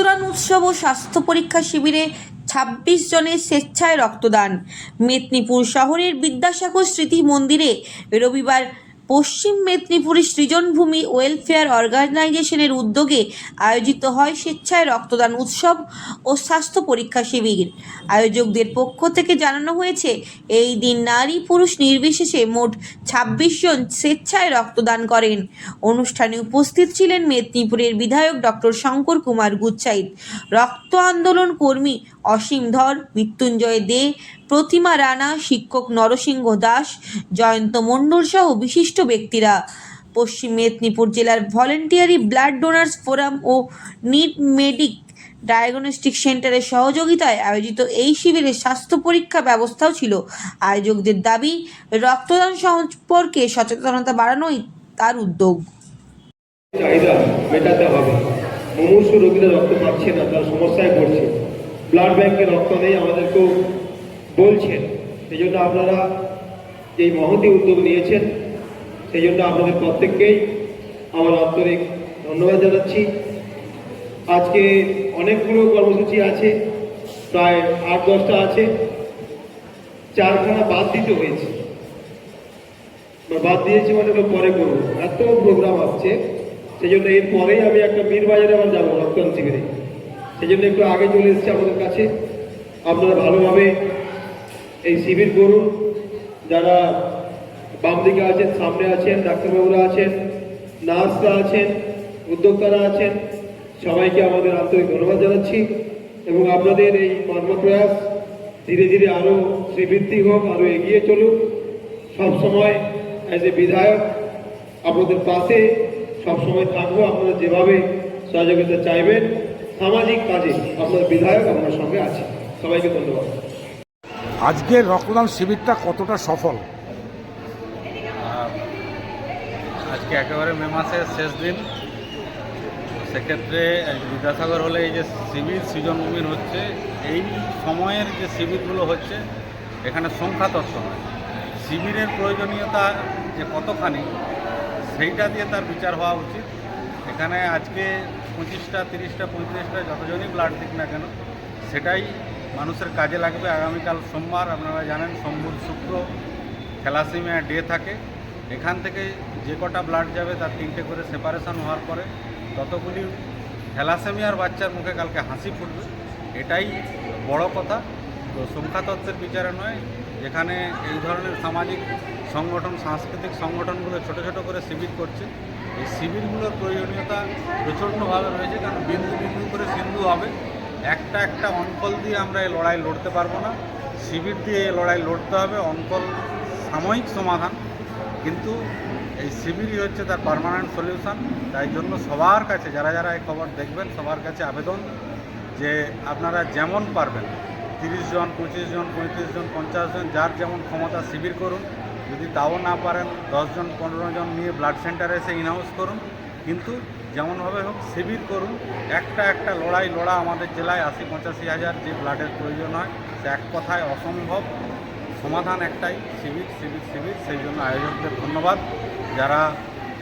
রক্তদান উৎসব ও স্বাস্থ্য পরীক্ষা শিবিরে ২৬ জনের স্বেচ্ছায় রক্তদান। মেদিনীপুর শহরের বিদ্যাসাগর স্মৃতি মন্দিরে রবিবার পশ্চিম মেদিনীপুরের সৃজনভূমি ওয়েলফেয়ার অর্গানাইজেশনের উদ্যোগে আয়োজিত হয় স্বেচ্ছায় রক্তদান উৎসব ও স্বাস্থ্য পরীক্ষা শিবির। আয়োজকদের পক্ষ থেকে জানানো হয়েছে, এই দিন নারী পুরুষ নির্বিশেষে মোট ২৬ জন স্বেচ্ছায় রক্তদান করেন। অনুষ্ঠানে উপস্থিত ছিলেন মেদিনীপুরের বিধায়ক ডক্টর শঙ্কর কুমার গুচ্ছাইত, রক্ত আন্দোলন কর্মী অসীম ধর, মৃত্যুঞ্জয় দে, প্রতিমা রানা, শিক্ষক নরসিংহ দাস, জয়ন্ত মণ্ডল সহ বিশিষ্ট ব্যক্তিরা। পশ্চিম মেদিনীপুর জেলার ভলেন্টিয়ারি ব্লাড ডোনার্স ফোরাম ও নিড মেডিক ডায়াগনস্টিক সেন্টারের সহযোগিতায় আয়োজিত এই শিবিরে স্বাস্থ্য পরীক্ষা ব্যবস্থাও ছিল। আয়োজকদের দাবি, রক্তদান সম্পর্কে সচেতনতা বাড়ানোই তার উদ্যোগ। চাহিদা মেটাতে হবে। মুমূর্ষু রোগীরা রক্ত পাচ্ছে না, তার সমস্যায় পড়ছে, ব্লাড ব্যাংকে রক্ত নেই আমাদেরকেও বলছেন। সেই জন্য আপনারা এই মহতী উদ্যোগ নিয়েছেন, সেই জন্য আপনাদের প্রত্যেককেই আমার আন্তরিক ধন্যবাদ জানাচ্ছি। আজকে অনেকগুলো কর্মসূচি আছে, প্রায় ৮-১০টা আছে, 4খানা বাদ দিতে হয়েছে। বাদ দিয়েছি মানে পরে করবো, এত প্রোগ্রাম আসছে। সেই জন্য এরপরেই আমি একটা মীরবাজারে আবার যাবো রক্তদান শিবিরে, সেই জন্য একটু আগে চলে এসেছি আমাদের কাছে। আপনারা ভালোভাবে এই শিবির করুন। যারা বাম দিকে আছেন, সামনে আছেন, ডাক্তারবাবুরা আছেন, নার্সরা আছেন, উদ্যোক্তারা আছেন, সবাইকে আমাদের আন্তরিক ধন্যবাদ জানাচ্ছি। এবং আপনাদের এই কর্মপ্রয়াস ধীরে ধীরে আরও শ্রীবৃদ্ধি হোক, আরও এগিয়ে চলুক। সবসময় অ্যাজ এ বিধায়ক আপনাদের পাশে সবসময় থাকবো। আপনারা যেভাবে সহযোগিতা চাইবেন সামাজিক কাজে, আপনার বিধায়ক আপনার সঙ্গে আছে। সবাইকে ধন্যবাদ। আজকের রক্তদান শিবিরটা কতটা সফল? আজকে একেবারে মে মাসের শেষ দিন, সেক্ষেত্রে বিদ্যাসাগর হলে এই যে শিবির সৃজনভূমির হচ্ছে, এই সময়ের যে শিবিরগুলো হচ্ছে এখানে সংখ্যা তত্ত্ব নয়, শিবিরের প্রয়োজনীয়তা যে কতখানি সেইটা দিয়ে তার বিচার হওয়া উচিত। এখানে আজকে 25টা, 30টা, 35টা যতজনই ব্লাড দিক না কেন, সেটাই মানুষের কাজে লাগবে। আগামীকাল সোমবার, আপনারা জানেন সোমবার শুক্র থ্যালাসেমিয়া ডে থাকে। এখান থেকে যে কটা ব্লাড যাবে তার 3টে করে সেপারেশন হওয়ার পরে ততগুলি থ্যালাসেমিয়ার বাচ্চার মুখে কালকে হাসি ফুটবে, এটাই বড় কথা। তো সংখ্যাতত্ত্বের বিচারে নয়, যেখানে এই ধরনের সামাজিক সংগঠন, সাংস্কৃতিক সংগঠনগুলো ছোট ছোট করে শিবির করছে, এই শিবিরগুলোর প্রয়োজনীয়তা প্রচণ্ডভাবে রয়েছে। কারণ বিন্দু বিন্দু করে সিন্ধু হবে। একটা একটা অনকল দিয়ে আমরা এই লড়াই লড়তে পারবো না, শিবির দিয়ে এই লড়াই লড়তে হবে। অনকল সাময়িক সমাধান, কিন্তু এই শিবিরই হচ্ছে তার পার্মানেন্ট সলিউশন। তাই জন্য সবার কাছে, যারা যারা এই খবর দেখবেন, সবার কাছে আবেদন যে আপনারা যেমন পারবেন 30 জন, 25 জন, 35 জন, 50 জন, যার যেমন ক্ষমতা শিবির করুন। যদি তাও না পারেন 10 জন, 15 জন নিয়ে ব্লাড সেন্টারে এসে ইনহাউস করুন, কিন্তু যেমনভাবে হোক শিবির করুন। একটা একটা লড়াই লড়া আমাদের জেলায় 80-85 হাজার যে ব্লাডের প্রয়োজন হয়, সে এক কথায় অসম্ভব। সমাধান একটাই, শিবির, শিবির, শিবির। সেই জন্য আয়োজকদের ধন্যবাদ। যারা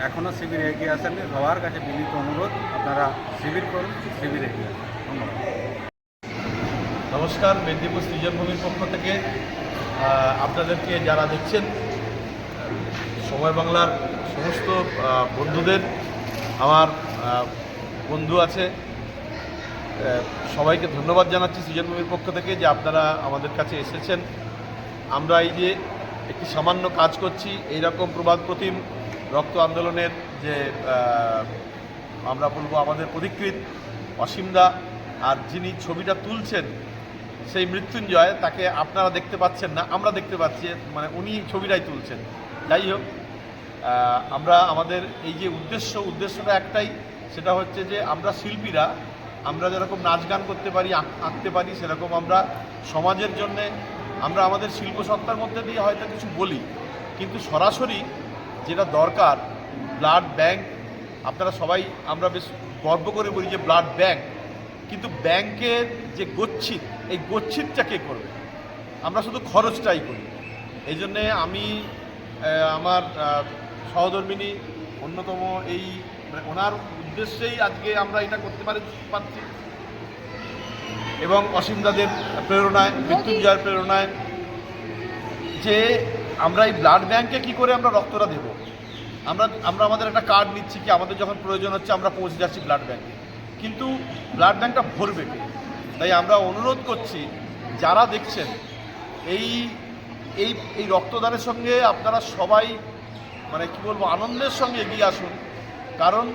এখনও শিবিরে এগিয়ে আসেননি, সবার কাছে বিনীত অনুরোধ, আপনারা শিবির করুন, শিবিরে এগিয়ে আসুন। ধন্যবাদ। নমস্কার, মেদিনীপুর সৃজনভূমির পক্ষ থেকে আপনাদেরকে যারা দেখছেন, সময় বাংলার সমস্ত বন্ধুদের, আমার বন্ধু আছে, সবাইকে ধন্যবাদ জানাচ্ছি সৃজনভূমির পক্ষ থেকে যে আপনারা আমাদের কাছে এসেছেন। আমরা এই যে একটি সামান্য কাজ করছি, এইরকম প্রবাদ প্রতিম রক্ত আন্দোলনের যে আমরা বলবো আমাদের পথিকৃৎ অসীমদা, আর যিনি ছবিটা তুলছেন সেই মৃত্যুঞ্জয়, তাকে আপনারা দেখতে পাচ্ছেন না, আমরা দেখতে পাচ্ছি, মানে উনি ছবিটাই তুলছেন। যাই হোক, আমরা আমাদের এই যে উদ্দেশ্যটা একটাই, সেটা হচ্ছে যে আমরা শিল্পীরা, আমরা যেরকম নাচ গান করতে পারি, আঁকতে পারি, সেরকম আমরা সমাজের জন্যে আমরা আমাদের শিল্পসত্তার মধ্যে দিয়ে হয়তো কিছু বলি, কিন্তু সরাসরি যেটা দরকার ব্লাড ব্যাংক। আপনারা সবাই, আমরা বেশ গর্ব করে বলি যে ব্লাড ব্যাংক, কিন্তু ব্যাংকের যে গচ্ছিত, এই গচ্ছিতটা কে করবে? আমরা শুধু খরচটাই করি। এই জন্যে আমি আমার সহধর্মিনী অন্যতম, এই ওনার উদ্দেশ্যেই আজকে আমরা এটা করতে পারছি। এবং অসীম দাদের প্রেরণায়, মৃত্যুঞ্জয়ের প্রেরণায় যে আমরা এই ব্লাড ব্যাংকে কী করে আমরা রক্তটা দেব। আমরা আমাদের একটা কার্ড নিচ্ছি কি আমাদের যখন প্রয়োজন হচ্ছে আমরা পৌঁছে যাচ্ছি ব্লাড ব্যাংকে, কিন্তু ব্লাড ব্যাংকটা ভরবে কে? তাই আমরা অনুরোধ করছি যারা দেখছেন এই এই এই রক্তদানের সঙ্গে আপনারা সবাই মানে কি বলবো আনন্দের সঙ্গে এগিয়ে আসুন, কারণ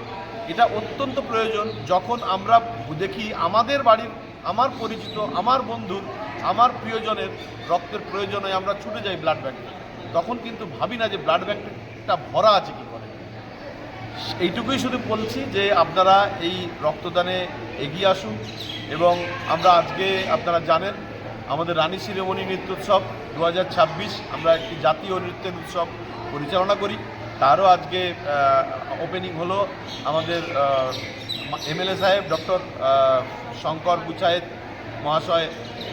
এটা অত্যন্ত প্রয়োজন। যখন আমরা দেখি আমাদের বাড়ির, আমার পরিচিত, আমার বন্ধুর, আমার প্রিয়জনের রক্তের প্রয়োজনে আমরা ছুটে যাই ব্লাড ব্যাংকে, তখন কিন্তু ভাবি না যে ব্লাড ব্যাংকটা ভরা আছে কী করে। এইটুকুই শুধু বলছি যে আপনারা এই রক্তদানে এগিয়ে আসুন। এবং আমরা আজকে আপনারা জানেন আমাদের রানী শিরোমণি নৃত্যোৎসব 2026 আমরা একটি জাতীয় নৃত্যের উৎসব পরিচালনা করি, তারও আজকে ওপেনিং হলো। আমাদের এমএলএ সাহেব ডক্টর শঙ্কর গুচায়েত মহাশয়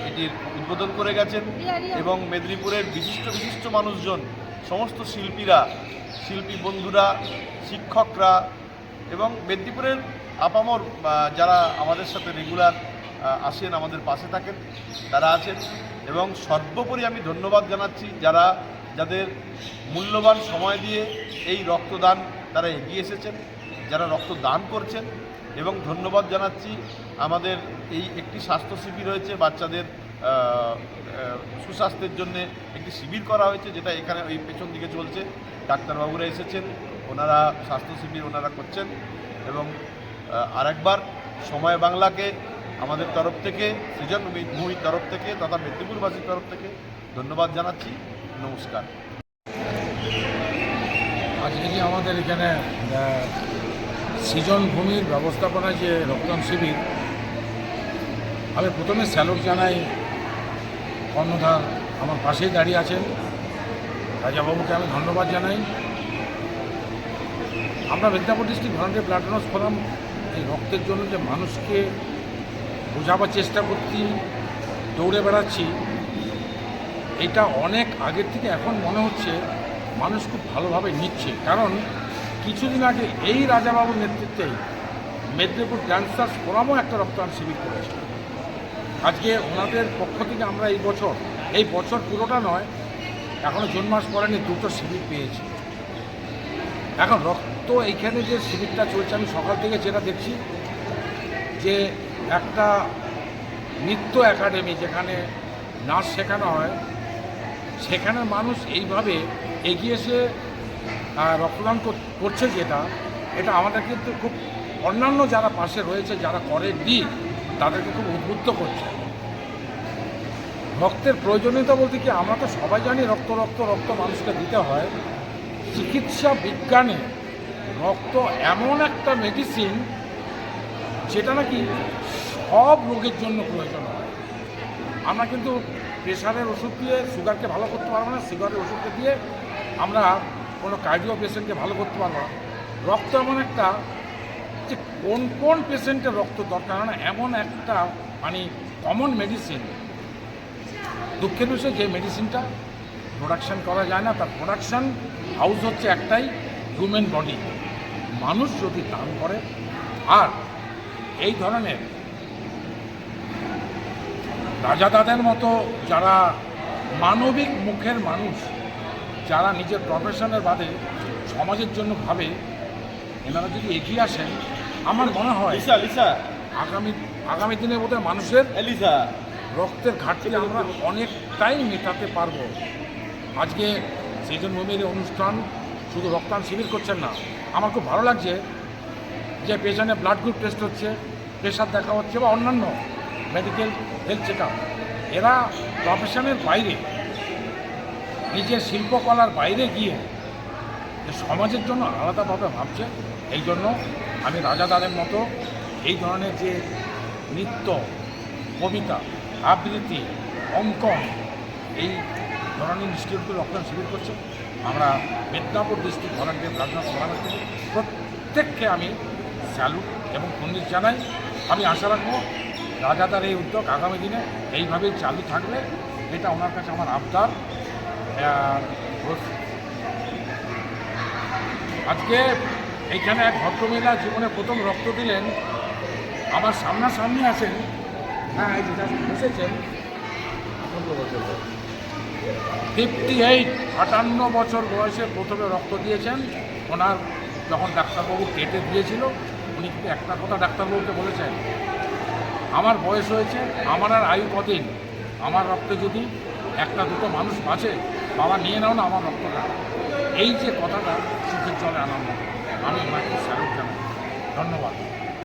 এটির উদ্বোধন করে গেছেন এবং মেদিনীপুরের বিশিষ্ট মানুষজন, সমস্ত শিল্পী বন্ধুরা, শিক্ষকরা এবং মেদিনীপুরের আপামর যারা আমাদের সাথে রেগুলার আসেন, আমাদের পাশে থাকেন, তারা আছেন। এবং সর্বোপরি আমি ধন্যবাদ জানাচ্ছি যাদের মূল্যবান সময় দিয়ে এই রক্তদান তারা এগিয়ে এসেছেন, যারা রক্তদান করছেন। এবং ধন্যবাদ জানাচ্ছি আমাদের এই একটি স্বাস্থ্য শিবির রয়েছে, বাচ্চাদের সুস্বাস্থ্যের জন্য একটি শিবির করা হয়েছে, যেটা এখানে ওই পেছন দিকে চলছে। ডাক্তারবাবুরা এসেছেন, ওনারা স্বাস্থ্য শিবির ওনারা করছেন। এবং আরেকবার সময় বাংলাকে আমাদের তরফ থেকে, সৃজন মুভির তরফ থেকে তথা মেদিনীপুরবাসীর তরফ থেকে ধন্যবাদ জানাচ্ছি। নমস্কার। আজকে যে আমাদের এখানে সৃজন ভূমির ব্যবস্থাপনায় যে রক্তদান শিবির, আমি প্রথমে স্যালুট জানাই কর্ণধার আমার পাশেই দাঁড়িয়ে আছেন রাজাবাবুকে আমি ধন্যবাদ জানাই। আমরা Medinipur district volunteer blood donors forum এই রক্তের জন্য যে মানুষকে বোঝাবার চেষ্টা করছি, দৌড়ে বেড়াচ্ছি, এটা অনেক আগের থেকে এখন মনে হচ্ছে মানুষ খুব ভালোভাবে নিচ্ছে। কারণ কিছুদিন আগে এই রাজাবাবুর নেতৃত্বেই মেদিনীপুর ড্যান্সার্স ফোরামও একটা রক্তদান শিবির করেছে। আজকে ওনাদের পক্ষ থেকে আমরা এই বছর পুরোটা নয়, এখনও জুন মাস পরেনি, 2টো শিবির পেয়েছি। এখন রক্ত এইখানে যে শিবিরটা চলছে, আমি সকাল থেকে যেটা দেখছি যে একটা নৃত্য একাডেমি যেখানে নাচ শেখানো হয়, সেখানের মানুষ এইভাবে এগিয়ে এসে রক্তদান করছে, এটা আমাদের কিন্তু খুব অন্যান্য যারা পাশে রয়েছে, যারা করেনি, তাদেরকে খুব উদ্বুদ্ধ করছে। রক্তের প্রয়োজনীয়তা বলতে কি, আমরা তো সবাই জানি রক্ত মানুষকে দিতে হয়। চিকিৎসা বিজ্ঞানে রক্ত এমন একটা মেডিসিন যেটা নাকি সব রোগের জন্য প্রয়োজন হয়। আমরা কিন্তু প্রেশারের ওষুধ দিয়ে সুগারকে ভালো করতে পারবো না, সুগারের ওষুধকে দিয়ে আমরা কোনো কার্ডিও পেশেন্টকে ভালো করতে পারবো না। রক্ত এমন একটা যে কোন পেশেন্টের রক্ত দরকার হয় না, এমন একটা মানে কমন মেডিসিন। দুঃখের বিষয় যে মেডিসিনটা প্রোডাকশান করা যায় না, তার প্রোডাকশান হাউস হচ্ছে একটাই, হিউম্যান বডি। মানুষ যদি দান করে, আর এই ধরনের রাজাদাদের মতো যারা মানবিক মুখের মানুষ, যারা নিজের প্রফেশনের বাদে সমাজের জন্য ভাবে, এনারা যদি এগিয়ে আসেন, আমার মনে হয় আগামী দিনে বোধহয় মানুষের রক্তের ঘাটতি আমরা অনেকটাই মেটাতে পারবো। আজকে সৃজন ভূমির অনুষ্ঠান শুধু রক্তদান শিবির করছেন না, আমার খুব ভালো লাগছে যে পেশেন্টের ব্লাড গ্রুপ টেস্ট হচ্ছে, প্রেশার দেখা হচ্ছে, বা অন্যান্য মেডিকেল হেলথ চেক আপ। এরা প্রফেশনের বাইরে, নিজের শিল্পকলার বাইরে গিয়ে যে সমাজের জন্য আলাদাভাবে ভাবছে। এই জন্য আমি রাজাদারের মতো এই ধরনের যে নৃত্য, কবিতা, আবৃত্তি, অঙ্কন, এই ধরনের ইনস্টিটিউটগুলো রক্তদান শিবির করছে। আমরা Medinipur district volunteer blood donors forum থেকে প্রত্যেককে আমি স্যালুট এবং কুর্নিশ জানাই। আমি আশা রাখবো রাজাদার এই উদ্যোগ আগামী দিনে এইভাবেই চালু থাকবে, এটা ওনার কাছে আমার আবদার। আজকে এইখানে এক ভদ্রমহিলা জীবনে প্রথম রক্ত দিলেন, আমার সামনাসামনি আছেন হ্যাঁ এই যে just বসেছেন 58 বছর বয়সে প্রথমে রক্ত দিয়েছেন। ওনার যখন ডাক্তারবাবু কেটে দিয়েছিল উনি কিন্তু একটা কথা ডাক্তারবাবুকে বলেছেন, আমার বয়স হয়েছে, আমার আর আয়ু কদিন, আমার রক্তে যদি একটা দুটো মানুষ বাঁচে, বাবা নিয়ে নাও না আমার রক্তটা। এই যে কথাটা চোখের জলে আনন্দ, আমি ওনাকে স্যালুট জানাই, ধন্যবাদ।